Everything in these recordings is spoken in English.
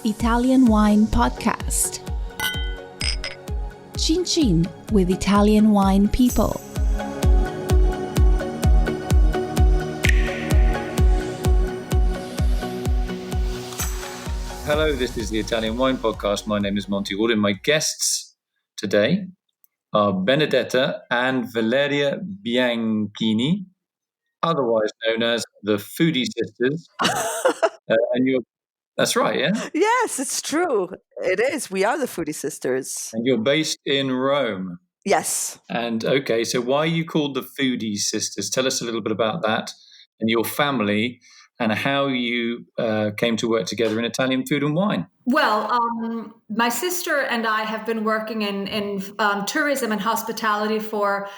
Italian Wine Podcast. Chin Chin with Italian wine people. Hello, this is the Italian Wine Podcast. My name is Monty Waldin. My guests today are Benedetta and Valeria Bianchini, otherwise known as the Foodie Sisters. That's right, yeah? Yes, it's true. It is. We are the Foodie Sisters. And you're based in Rome. Yes. And okay, so why are you called the Foodie Sisters? Tell us a little bit about that and your family and how you came to work together in Italian food and wine. Well, my sister and I have been working in tourism and hospitality for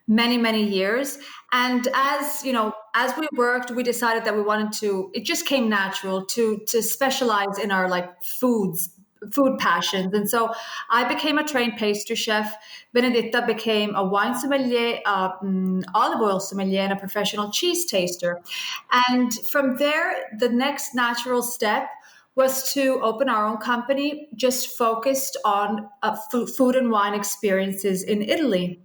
many, many years. And as we worked, we decided that we wanted to, it just came natural to specialize in our food passions. And so I became a trained pastry chef. Benedetta became a wine sommelier, olive oil sommelier, and a professional cheese taster. And from there, the next natural step was to open our own company, just focused on food and wine experiences in Italy.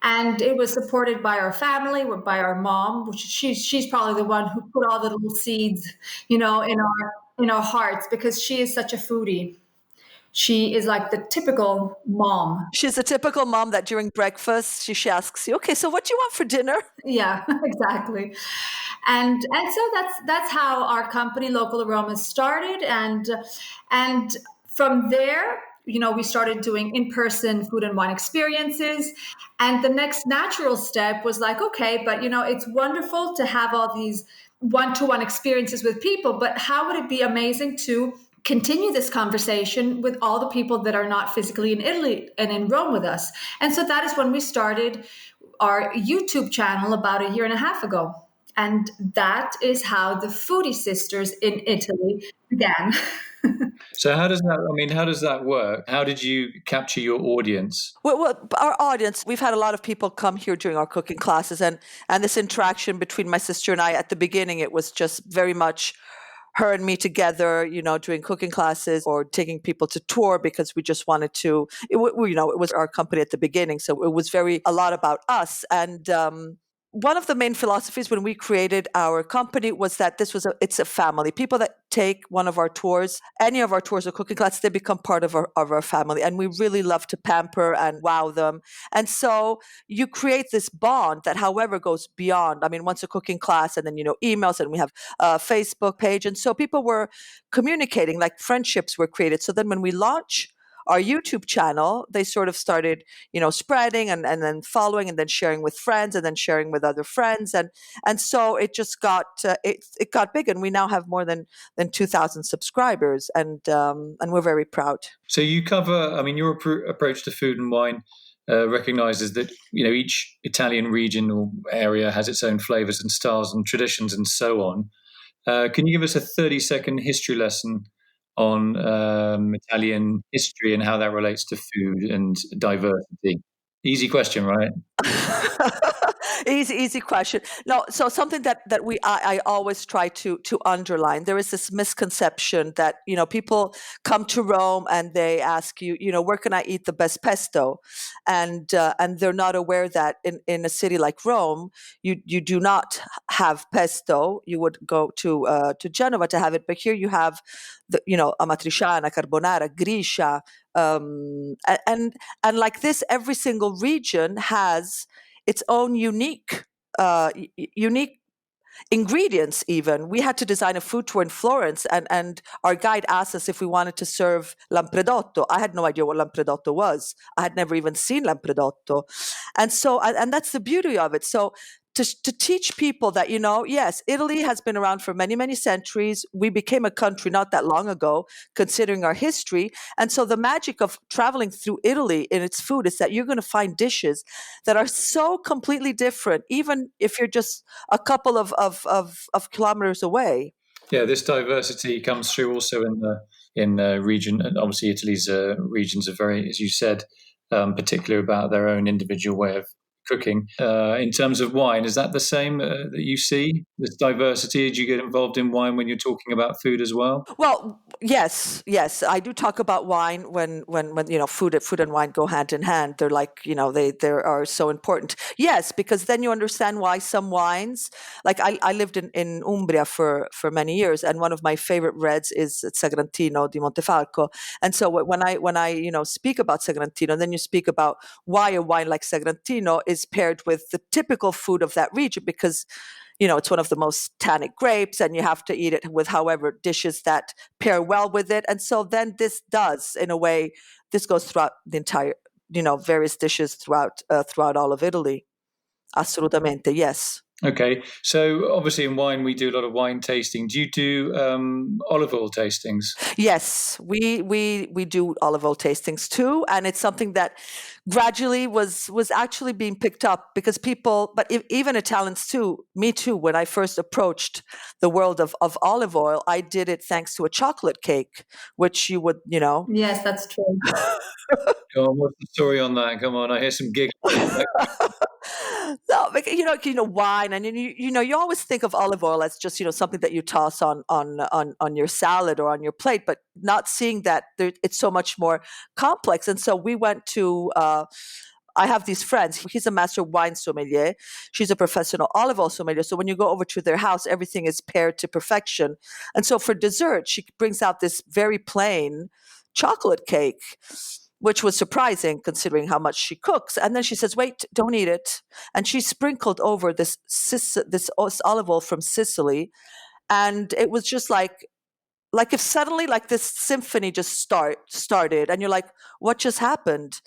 And it was supported by our family, by our mom, which she's probably the one who put all the little seeds, in our hearts, because she is such a foodie. She is like the typical mom. She's a typical mom that during breakfast, she asks you, okay, so what do you want for dinner? Yeah, exactly. And so that's how our company, Local Aromas, started. And from there, we started doing in-person food and wine experiences. And the next natural step was like, okay, but it's wonderful to have all these one-to-one experiences with people, but how would it be amazing to continue this conversation with all the people that are not physically in Italy and in Rome with us? And so that is when we started our YouTube channel about a year and a half ago. And that is how the Foodie Sisters in Italy began. So how does that work? How did you capture your audience? Well, our audience, we've had a lot of people come here during our cooking classes, and this interaction between my sister and I, at the beginning, it was just very much her and me together, doing cooking classes or taking people to tour, because we just wanted to, it was our company at the beginning. So it was a lot about us. And one of the main philosophies when we created our company was that it's a family. People that take one of our tours, any of our tours or cooking classes, they become part of our family. And we really love to pamper and wow them. And so you create this bond that, however, goes beyond. I mean, once a cooking class, and then, emails, and we have a Facebook page. And so people were communicating, like friendships were created. So then when we launch our YouTube channel, they sort of started, spreading and then following and then sharing with friends and then sharing with other friends. And so it just got, it got big, and we now have more than 2,000 subscribers, and we're very proud. So you cover, your approach to food and wine recognizes that, each Italian region or area has its own flavors and styles and traditions and so on. Can you give us a 30-second history lesson on Italian history and how that relates to food and diversity? Easy question, right? Easy question. No, so something that I always try to underline. There is this misconception that people come to Rome and they ask you, where can I eat the best pesto, and they're not aware that in a city like Rome, you do not have pesto. You would go to Genova to have it, but here you have the amatriciana, carbonara, grisha, and like this, every single region has its own unique ingredients. Even we had to design a food tour in Florence, and our guide asked us if we wanted to serve lampredotto. I had no idea what lampredotto was. I had never even seen lampredotto, and so and that's the beauty of it. So to teach people that, yes, Italy has been around for many, many centuries. We became a country not that long ago, considering our history. And so the magic of traveling through Italy in its food is that you're going to find dishes that are so completely different, even if you're just a couple of kilometers away. Yeah, this diversity comes through also in the region. And obviously, Italy's regions are very, as you said, particular about their own individual way of cooking. In terms of wine, is that the same that you see? This diversity? Do you get involved in wine when you're talking about food as well? Well, yes, I do talk about wine when food and wine go hand in hand. They're like they are so important. Yes, because then you understand why some wines. Like I lived in Umbria for many years, and one of my favorite reds is Sagrantino di Montefalco. And so when I speak about Sagrantino, then you speak about why a wine like Sagrantino is paired with the typical food of that region, because it's one of the most tannic grapes, and you have to eat it with however dishes that pair well with it. And so then this does, in a way, this goes throughout the entire, various dishes throughout all of Italy. Assolutamente, yes. Okay, so obviously in wine we do a lot of wine tasting. Do you do olive oil tastings? Yes, we do olive oil tastings too, and it's something that gradually was actually being picked up, because people, but even Italians too, me too. When I first approached the world of olive oil, I did it thanks to a chocolate cake, which you would, Yes, that's true. Go on, what's the story on that? Come on, I hear some giggling. No, wine, and you always think of olive oil as just something that you toss on your salad or on your plate, but not seeing that it's so much more complex. And so we went to. I have these friends. He's a master wine sommelier. She's a professional olive oil sommelier. So when you go over to their house, everything is paired to perfection. And so for dessert, she brings out this very plain chocolate cake, which was surprising considering how much she cooks. And then she says, "Wait, don't eat it." And she sprinkled over this olive oil from Sicily, and it was just like if suddenly like this symphony just started, and you're like, "What just happened?"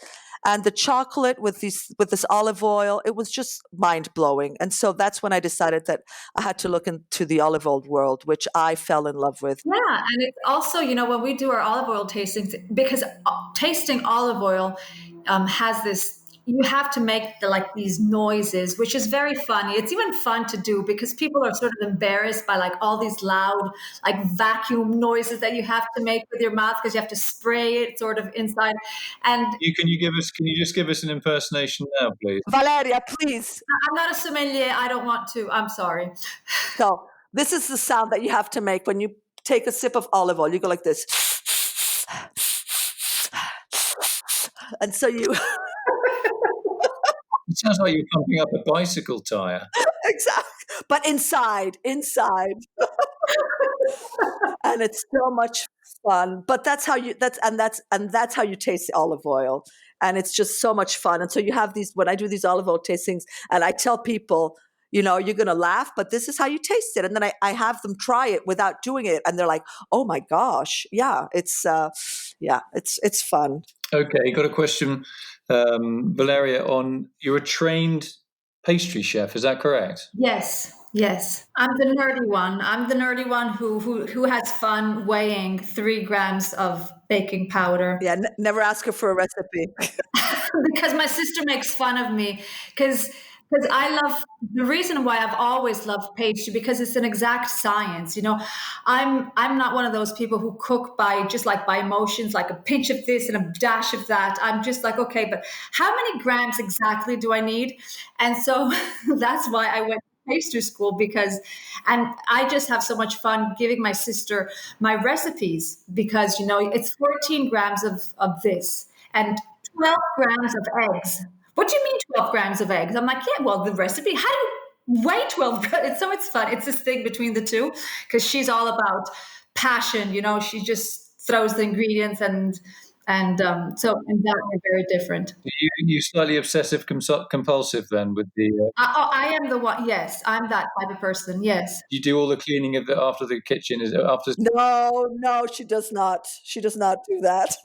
And the chocolate with this olive oil, it was just mind blowing. And so that's when I decided that I had to look into the olive oil world, which I fell in love with. Yeah, and it's also, when we do our olive oil tastings, because tasting olive oil has this, you have to make these noises, which is very funny. It's even fun to do because people are sort of embarrassed by all these loud vacuum noises that you have to make with your mouth, because you have to spray it sort of inside. And Can you just give us an impersonation now, please? Valeria, please. I'm not a sommelier. I don't want to. I'm sorry. So this is the sound that you have to make when you take a sip of olive oil. You go like this. And so you... It sounds like you're pumping up a bicycle tire. Exactly. But inside. And it's so much fun. But that's how you how you taste the olive oil. And it's just so much fun. And so you have these, when I do these olive oil tastings, and I tell people, you're going to laugh, but this is how you taste it. And then I have them try it without doing it. And they're like, "Oh my gosh. Yeah, it's fun." Okay, got a question, Valeria, you're a trained pastry chef, is that correct? Yes. I'm the nerdy one. I'm the nerdy one who has fun weighing 3 grams of baking powder. Yeah, never ask her for a recipe. Because my sister makes fun of me, because I love, the reason why I've always loved pastry, because it's an exact science. I'm not one of those people who cook by emotions, like a pinch of this and a dash of that. I'm just like, okay, but how many grams exactly do I need? And so that's why I went to pastry school, and I just have so much fun giving my sister my recipes, because it's 14 grams of this and 12 grams of eggs. What do you mean 12 grams of eggs? I'm like, yeah, well, the recipe, how do you weigh 12 grams? It's fun. It's this thing between the two, because she's all about passion. She just throws the ingredients, and so in that we're very different. You slightly obsessive compulsive then with the... I am the one. Yes, I'm that type of person. Yes. You do all the cleaning of after the kitchen? No, she does not. She does not do that.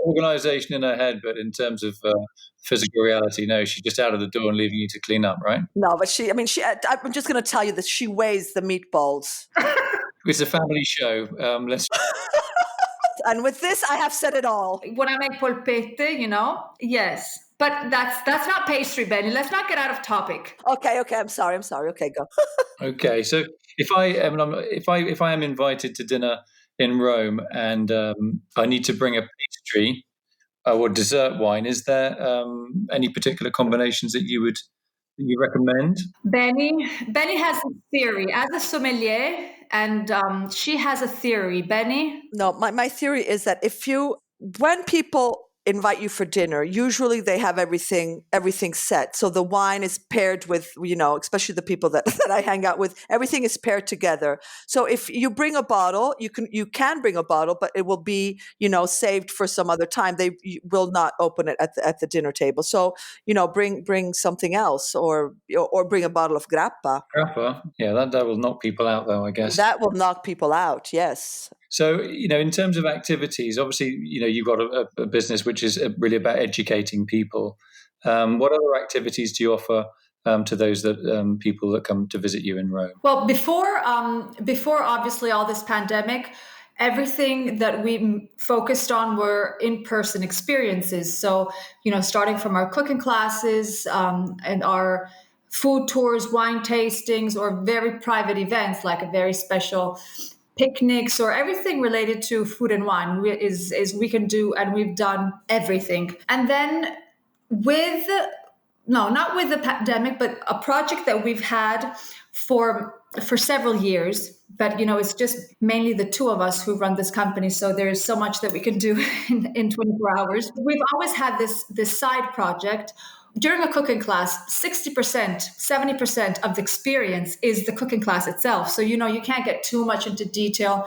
Organization in her head, but in terms of physical reality, no, she's just out of the door and leaving you to clean up, right? No, but I'm just going to tell you this. She weighs the meatballs. It's a family show. Let's... And with this, I have said it all. When I make polpette, yes. But that's not pastry, Benny. Let's not get out of topic. Okay. I'm sorry. Okay, go. Okay, so if I am invited to dinner in Rome and I need to bring a pastry, or dessert wine, is there any particular combinations that you recommend? Benny has a theory as a sommelier, and she has a theory. Benny? No, my theory is that when people invite you for dinner, usually they have everything set. So the wine is paired with, especially the people that, that I hang out with, everything is paired together. So if you bring a bottle, you can bring a bottle, but it will be, saved for some other time. You will not open it at the dinner table. So, bring something else or bring a bottle of grappa. Grappa, yeah, that will knock people out though, I guess. That will knock people out, yes. So, in terms of activities, obviously, you've got a business which is really about educating people. What other activities do you offer to those people that come to visit you in Rome? Well, before obviously all this pandemic, everything that we focused on were in-person experiences. So, starting from our cooking classes and our food tours, wine tastings, or very private events like a very special picnics or everything related to food and wine is we can do, and we've done everything. And then not with the pandemic, but a project that we've had for several years. But it's just mainly the two of us who run this company, so there's so much that we can do in 24 hours. We've always had this side project. During a cooking class, 60%, 70% of the experience is the cooking class itself. So, you can't get too much into detail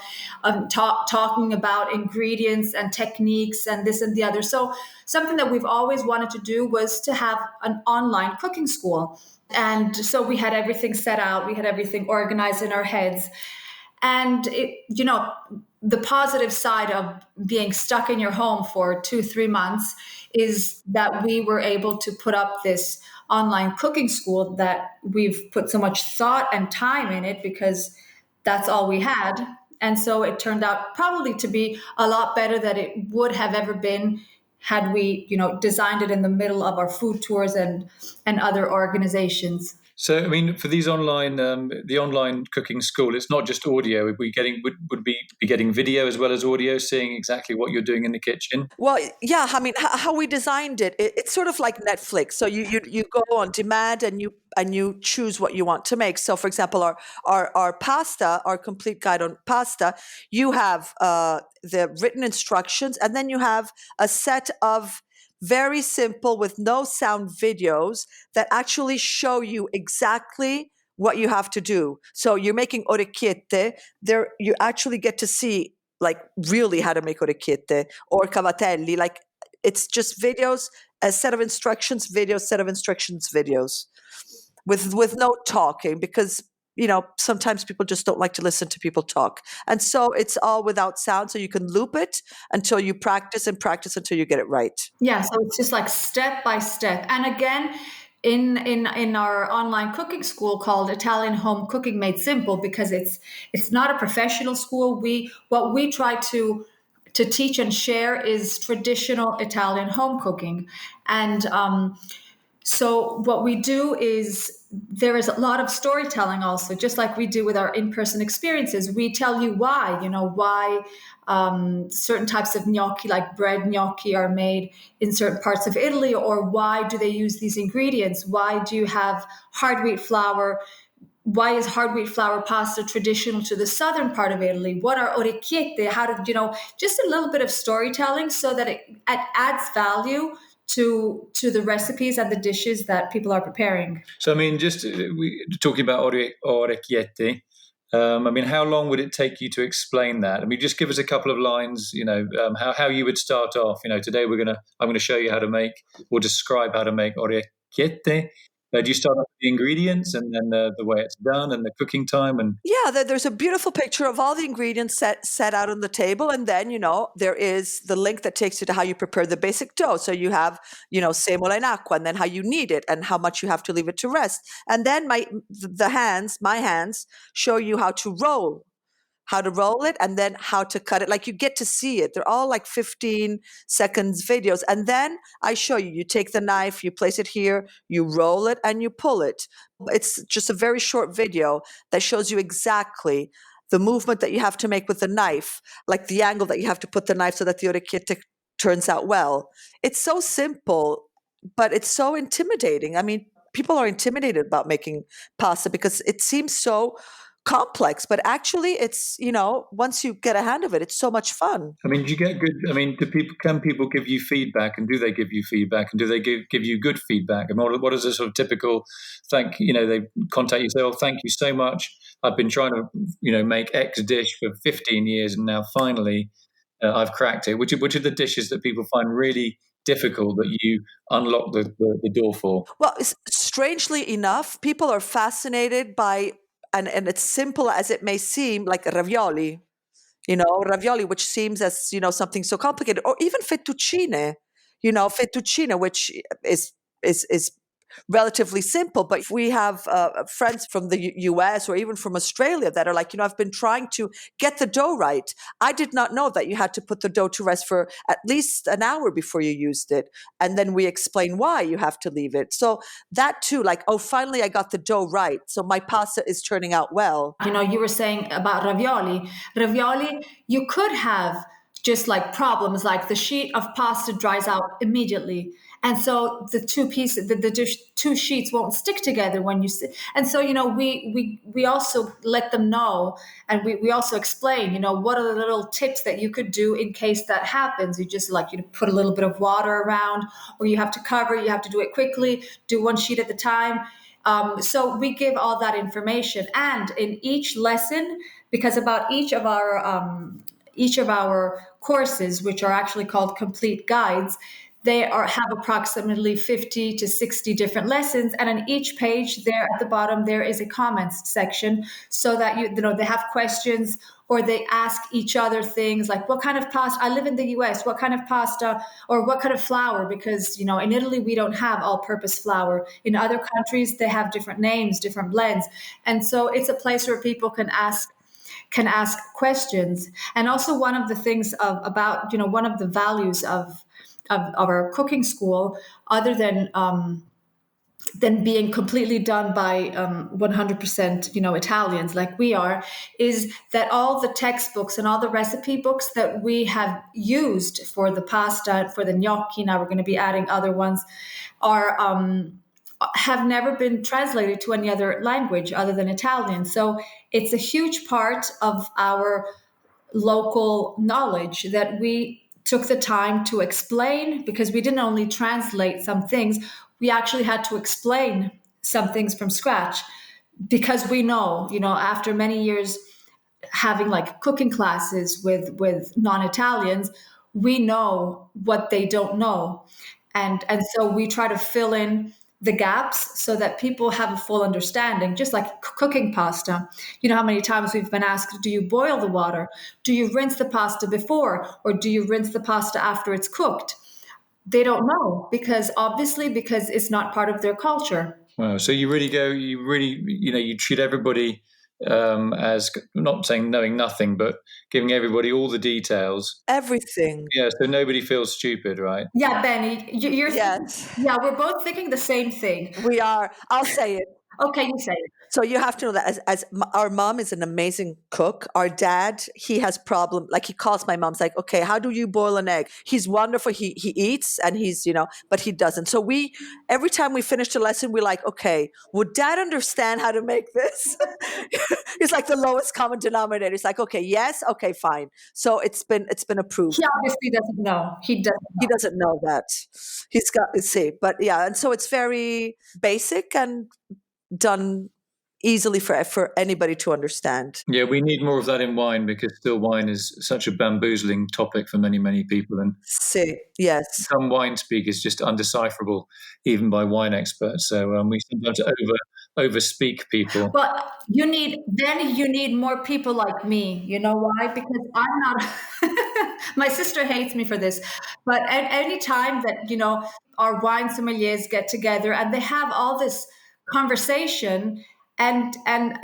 talking about ingredients and techniques and this and the other. So something that we've always wanted to do was to have an online cooking school. And so we had everything set out. We had everything organized in our heads. And the positive side of being stuck in your home for 2-3 months is that we were able to put up this online cooking school that we've put so much thought and time in it because that's all we had. And so it turned out probably to be a lot better than it would have ever been had we, designed it in the middle of our food tours and other organizations. So, I mean, for these the online cooking school, it's not just audio. Would be getting video as well as audio, seeing exactly what you're doing in the kitchen? Well, yeah. I mean, how we designed it's sort of like Netflix. So you go on demand and you choose what you want to make. So, for example, our pasta, our complete guide on pasta, you have the written instructions, and then you have a set of very simple with no sound videos that actually show you exactly what you have to do. So you're making orecchiette. There you actually get to see like really how to make orecchiette or cavatelli. Like it's just videos, a set of instructions, videos, set of instructions, videos with no talking because sometimes people just don't like to listen to people talk. And so it's all without sound. So you can loop it until you practice and practice until you get it right. Yeah. So it's just like step by step. And again, in our online cooking school called Italian Home Cooking Made Simple, because it's not a professional school. What we try to teach and share is traditional Italian home cooking. And so what we do is there is a lot of storytelling also, just like we do with our in-person experiences. We tell you why certain types of gnocchi, like bread gnocchi, are made in certain parts of Italy, or why do they use these ingredients? Why do you have hard wheat flour? Why is hard wheat flour pasta traditional to the southern part of Italy? What are orecchiette? How to, just a little bit of storytelling so that it adds value to the recipes and the dishes that people are preparing. So, I mean, just talking about orecchiette, I mean, how long would it take you to explain that? I mean, just give us a couple of lines, how you would start off. Today I'm going to show you how to make or describe how to make orecchiette. Do you start off with the ingredients and then the way it's done and the cooking time? And yeah, there's a beautiful picture of all the ingredients set out on the table. And then, there is the link that takes you to how you prepare the basic dough. So you have, semola in acqua, and then how you knead it and how much you have to leave it to rest. And then my hands show you how to roll it and then how to cut it. Like you get to see it. They're all like 15 seconds videos. And then I show you, you take the knife, you place it here, you roll it and you pull it. It's just a very short video that shows you exactly the movement that you have to make with the knife, like the angle that you have to put the knife so that the orecchiette turns out well. It's so simple, but it's so intimidating. I mean, people are intimidated about making pasta because it seems so complex, but actually it's, once you get a hand of it, it's so much fun. I mean, do you get good? I mean, can people give you feedback, and do they give you feedback, and do they give you good feedback? And what is a sort of typical they contact you, say, "Oh, thank you so much. I've been trying to make X dish for 15 years, and now finally I've cracked it." Which are the dishes that people find really difficult that you unlock the door for? Well, strangely enough, people are fascinated by, and it's simple as it may seem, like ravioli. Ravioli, which seems as, something so complicated, or even fettuccine, which is relatively simple. But we have friends from the US or even from Australia that are like, I've been trying to get the dough right. I did not know that you had to put the dough to rest for at least an hour before you used it. And then we explain why you have to leave it. So that too, like, oh, finally I got the dough right. So my pasta is turning out well. You were saying about ravioli. Ravioli, you could have just like problems, like the sheet of pasta dries out immediately. And so the two pieces, the two sheets won't stick together when you sit. And so, we also let them know, and we also explain, what are the little tips that you could do in case that happens. You just put a little bit of water around, or you have to cover, you have to do it quickly, do one sheet at a time. So we give all that information, and in each lesson, because about each of our courses, which are actually called complete guides, have approximately 50 to 60 different lessons, and on each page there at the bottom there is a comments section, so that they have questions, or they ask each other things like, what kind of pasta? I live in the US. What kind of pasta or what kind of flour? Because in Italy we don't have all-purpose flour. In other countries they have different names, different blends, and so it's a place where people can ask questions. And also one of the things about one of the values of our cooking school, other than being completely done by 100% Italians like we are, is that all the textbooks and all the recipe books that we have used for the pasta, for the gnocchi, now we're going to be adding other ones, have never been translated to any other language other than Italian. So it's a huge part of our local knowledge that we took the time to explain, because we didn't only translate some things, we actually had to explain some things from scratch, because we know, after many years having like cooking classes with non-Italians, we know what they don't know. And so we try to fill in the gaps so that people have a full understanding, just like cooking pasta. You know how many times we've been asked, do you boil the water? Do you rinse the pasta before? Or do you rinse the pasta after it's cooked? They don't know, because it's not part of their culture. Wow. So you treat everybody as, not saying knowing nothing, but giving everybody all the details. Everything. Yeah, so nobody feels stupid, right? Yeah, Benny, you're Yes. Yeah, we're both thinking the same thing. We are. I'll say it. Okay, you say it. So you have to know that as our mom is an amazing cook. Our dad, he has problem. Like, he calls my mom's like, okay, how do you boil an egg? He's wonderful. He eats, and he's, but he doesn't. So every time we finish the lesson, we're like, okay, would dad understand how to make this? It's like the lowest common denominator. It's like, okay, yes. Okay, fine. So it's been approved. He obviously doesn't know. He doesn't know that. He's got to see. But yeah. And so it's very basic and done easily for anybody to understand. Yeah, we need more of that in wine, because still wine is such a bamboozling topic for many, many people. And yes, some wine speak is just undecipherable, even by wine experts. So we sometimes overspeak people. But you need more people like me. You know why? Because I'm not. My sister hates me for this, but at any time that our wine sommeliers get together and they have all this conversation. And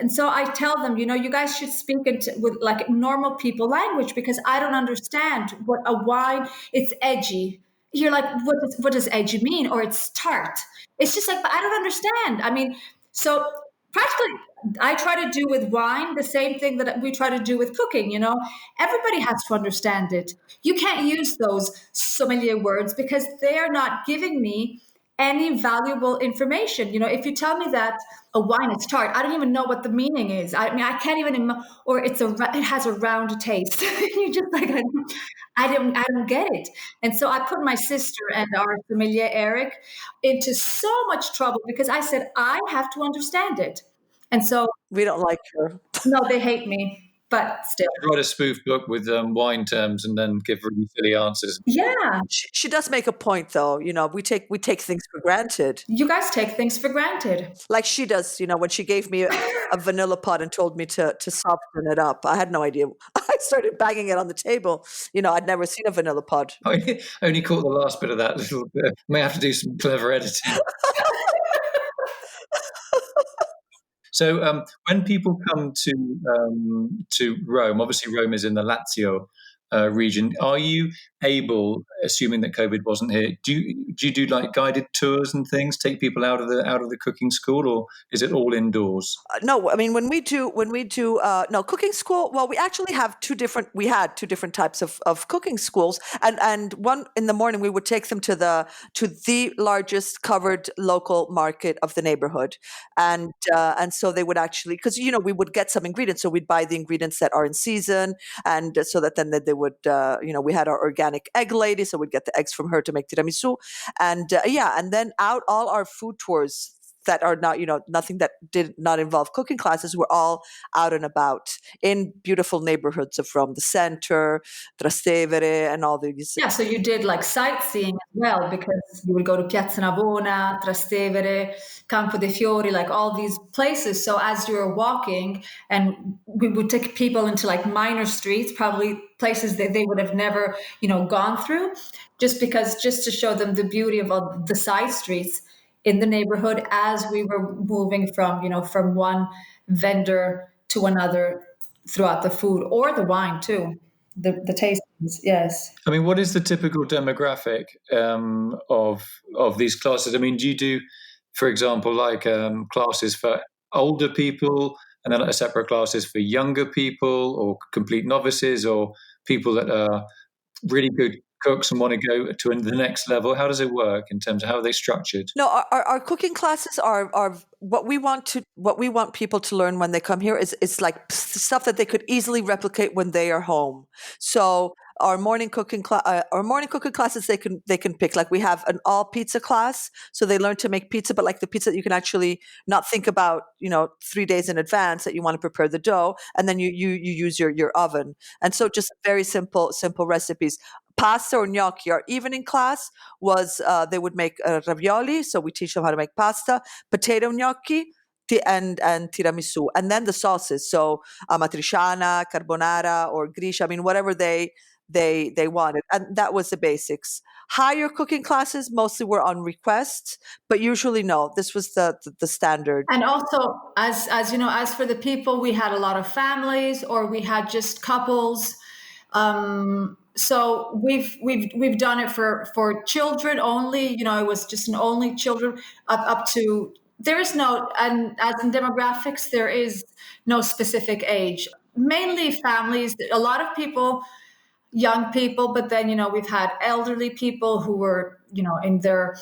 so I tell them, you guys should speak with like normal people language, because I don't understand what a wine. It's edgy. You're like, what does edgy mean? Or it's tart. It's just like, but I don't understand. I mean, so practically, I try to do with wine the same thing that we try to do with cooking. Everybody has to understand it. You can't use those sommelier words because they are not giving me any valuable information. If you tell me that a wine is tart, I don't even know what the meaning is. I mean, I can't even, or it has a round taste. You just like, I don't get it. And so I put my sister and our sommelier Eric into so much trouble because I said I have to understand it. And so We don't like her. no, they hate me, but still. Write a spoof book with wine terms and then give really silly answers. Yeah. She does make a point, though. We take things for granted, You guys take things for granted. like she does. When she gave me a vanilla pot and told me to soften it up, I had no idea. I started banging it on the table. I'd never seen a vanilla pot. I only caught the last bit of that little bit. May have to do some clever editing. So when people come to Rome, obviously Rome is in the Lazio region. Are you able, assuming that COVID wasn't here, do you do like guided tours and things? Take people out of the cooking school, or is it all indoors? No, I mean when we do no cooking school. Well, we actually have we had two different types of cooking schools, and one in the morning we would take them to the largest covered local market of the neighborhood, and so they would actually, because we would get some ingredients, so we'd buy the ingredients that are in season, and so that then they would we had our organic egg lady, so we'd get the eggs from her to make tiramisu, and and then out all our food tours that are not, nothing that did not involve cooking classes, were all out and about in beautiful neighborhoods of Rome, the center, Trastevere, and all these. Yeah, so you did like sightseeing as well, because you would go to Piazza Navona, Trastevere, Campo dei Fiori, like all these places. So as you were walking, and we would take people into like minor streets, probably places that they would have never, gone through, just to show them the beauty of all the side streets in the neighborhood as we were moving from one vendor to another throughout the food or the wine too. The tastings, yes. I mean, what is the typical demographic of these classes? I mean, do you do, for example, like classes for older people and then separate classes for younger people, or complete novices, or people that are really good cooks and want to go to the next level? How does it work in terms of how are they structured? No, our cooking classes are what we want people to learn when they come here is like stuff that they could easily replicate when they are home. So our morning cooking classes, they can pick, like we have an all pizza class, so they learn to make pizza, but like the pizza that you can actually not think about 3 days in advance that you want to prepare the dough, and then you use your oven, and so just very simple recipes. Pasta or gnocchi. Our evening class was they would make ravioli, so we teach them how to make pasta, potato gnocchi, and tiramisu, and then the sauces. So matriciana, carbonara, or grisha. I mean, whatever they wanted, and that was the basics. Higher cooking classes mostly were on request, but usually no. This was the standard. And also, as you know, as for the people, we had a lot of families, or we had just couples. So we've done it for children only. It was just an only children up to. There is no, and as in demographics, there is no specific age. Mainly families. A lot of people, young people, but then we've had elderly people who were in their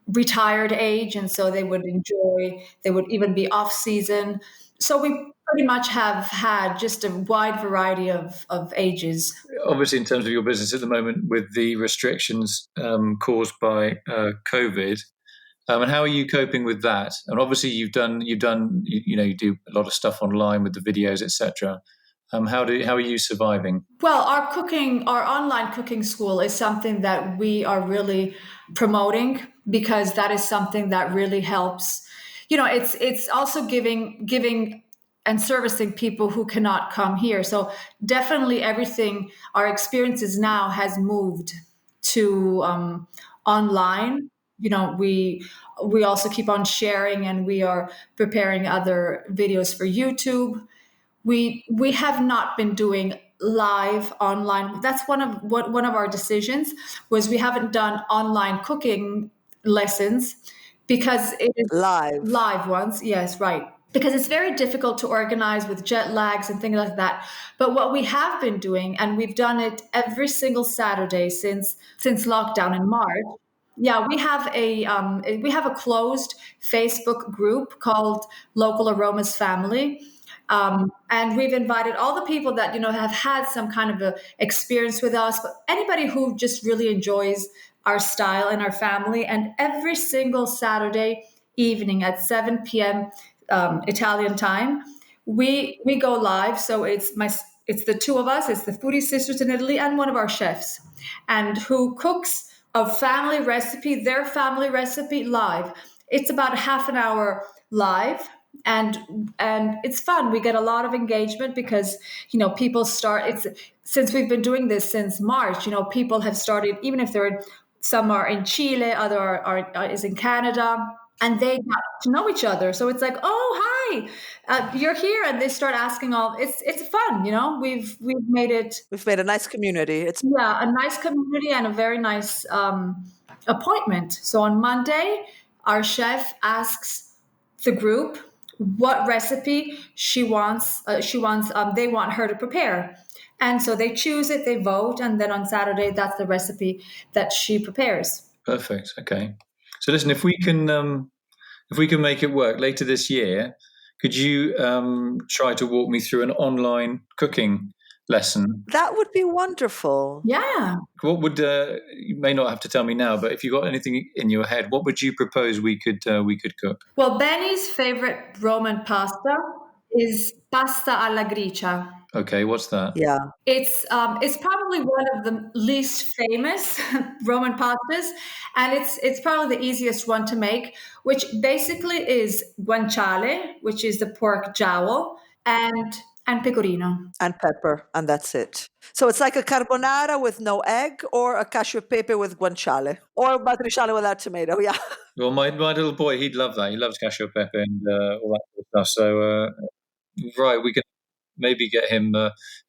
retired age, and so they would enjoy. They would even be off season. So we pretty much have had just a wide variety of ages. Obviously, in terms of your business at the moment, with the restrictions caused by COVID, and how are you coping with that? And obviously, you do a lot of stuff online with the videos, etc. How are you surviving? Well, our online cooking school is something that we are really promoting, because that is something that really helps. It's also giving and servicing people who cannot come here. So definitely everything, our experiences now has moved to online. We also keep on sharing, and we are preparing other videos for YouTube. We have not been doing live online. That's one of our decisions, was we haven't done online cooking lessons because it is Live. live ones. Yes, right. Because it's very difficult to organize with jet lags and things like that. But what we have been doing, and we've done it every single Saturday since lockdown in March. Yeah, we have a closed Facebook group called Local Aromas Family. And we've invited all the people that have had some kind of a experience with us, but anybody who just really enjoys our style and our family. And every single Saturday evening at 7 p.m. Italian time, we go live. So it's the two of us. It's the Foodie Sisters in Italy and one of our chefs, and who cooks a family recipe, their family recipe live. It's about half an hour live, and it's fun. We get a lot of engagement because people start. It's since we've been doing this since March. People have started, even if some are in Chile, other is in Canada, and they got to know each other. So it's like, oh, hi, you're here, and they start asking all. It's fun, We've made it. We've made a nice community. It's A nice community and a very nice appointment. So on Monday, our chef asks the group what recipe she wants. They want her to prepare, and so they choose it. They vote, and then on Saturday, that's the recipe that she prepares. Perfect. Okay. So listen, if we can make it work later this year, could you try to walk me through an online cooking lesson? That would be wonderful. Yeah. What would you may not have to tell me now, but if you got anything in your head, what would you propose we could cook? Well, Benny's favorite Roman pasta is pasta alla gricia. Okay, what's that? Yeah. It's probably one of the least famous Roman pastas, and it's probably the easiest one to make, which basically is guanciale, which is the pork jowl, and pecorino. And pepper, and that's it. So it's like a carbonara with no egg, or a cacio e pepe with guanciale, or matriciale without tomato. Yeah. Well, my little boy, he'd love that. He loves cashew pepper and all that sort of stuff. So, right, we can maybe get him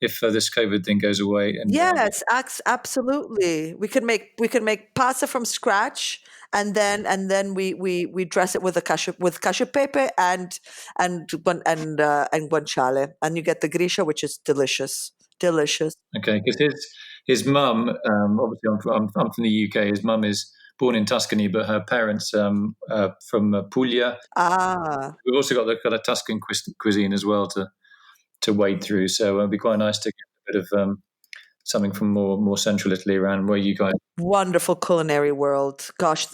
if this COVID thing goes away. And Yes, absolutely. We can make pasta from scratch, and then we dress it with cacio pepe and guanciale, and you get the grisha, which is delicious. Okay, because his mum, obviously I'm from the UK. His mum is born in Tuscany, but her parents from Puglia. Ah, We've also got the kind of Tuscan cuisine as well to wade through. So it'd be quite nice to get a bit of something from more central Italy around where you guys. wonderful culinary world. Gosh,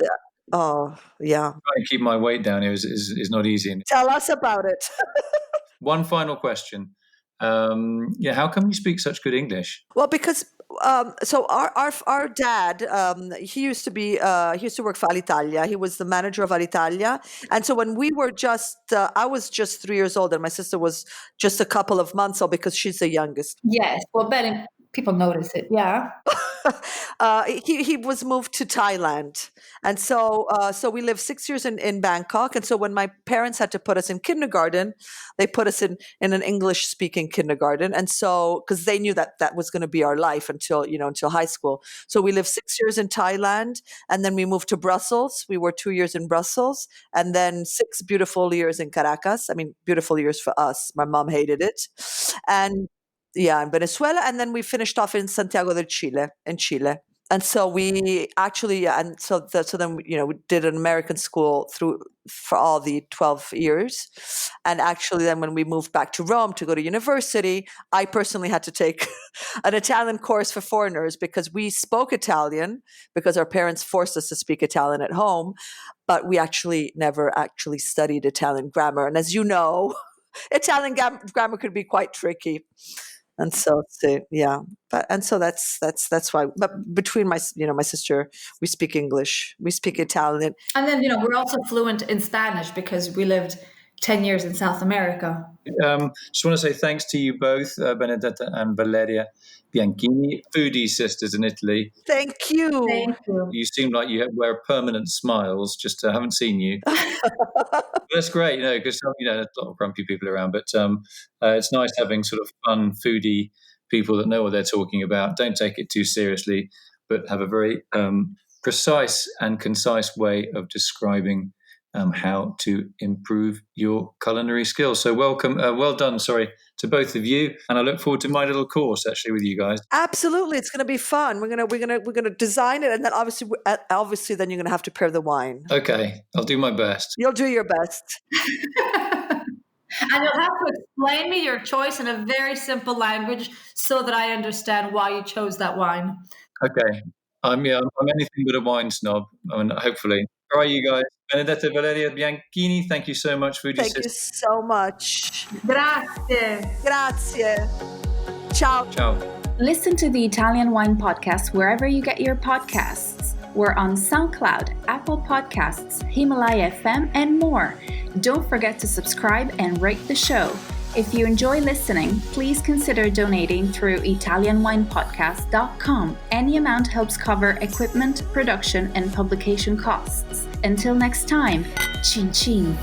oh yeah. Trying to keep my weight down here is not easy. Tell us about it. One final question. How come you speak such good English? Well, because so our dad, he used to work for Alitalia. He was the manager of Alitalia, and so when we were I was just 3 years old, and my sister was just a couple of months old because she's the youngest. Yes. Well, Benny, people notice it. Yeah. He was moved to Thailand, and so we lived 6 years in Bangkok. And so when my parents had to put us in kindergarten, they put us in an English speaking kindergarten, and so because they knew that was going to be our life until high school. So we lived 6 years in Thailand, and then we moved to Brussels. We were 2 years in Brussels, and then 6 beautiful years in Caracas. I mean, beautiful years for us. My mom hated it, and yeah, in Venezuela, and then we finished off in Santiago de Chile, in Chile. And so we actually, so then we did an American school for all the 12 years, and actually then when we moved back to Rome to go to university, I personally had to take an Italian course for foreigners because we spoke Italian because our parents forced us to speak Italian at home, but we actually never actually studied Italian grammar, and as you know, Italian grammar could be quite tricky. And so that's why. But between my sister, we speak English, we speak Italian, and then we're also fluent in Spanish because we lived 10 years in South America. Just want to say thanks to you both, Benedetta and Valeria Bianchini, Foodie Sisters in Italy. Thank you. Thank you. You seem like you wear permanent smiles. Just haven't seen you. That's great, because there's a lot of grumpy people around, but it's nice having sort of fun foodie people that know what they're talking about. Don't take it too seriously, but have a very precise and concise way of describing how to improve your culinary skills. So well done, to both of you, and I look forward to my little course actually with you guys. Absolutely, it's going to be fun. We're gonna design it, and then obviously then you're going to have to pair the wine. Okay, I'll do my best. You'll do your best. And you'll have to explain me your choice in a very simple language so that I understand why you chose that wine. Okay. I'm anything but a wine snob. I mean, hopefully. All right, you guys. Benedetta, Valeria, Bianchini, thank you so much, Foodie Sisters. Thank you so much. Grazie. Grazie. Ciao. Ciao. Listen to the Italian Wine Podcast wherever you get your podcasts. We're on SoundCloud, Apple Podcasts, Himalaya FM, and more. Don't forget to subscribe and rate the show. If you enjoy listening, please consider donating through ItalianWinePodcast.com. Any amount helps cover equipment, production, and publication costs. Until next time, chin chin.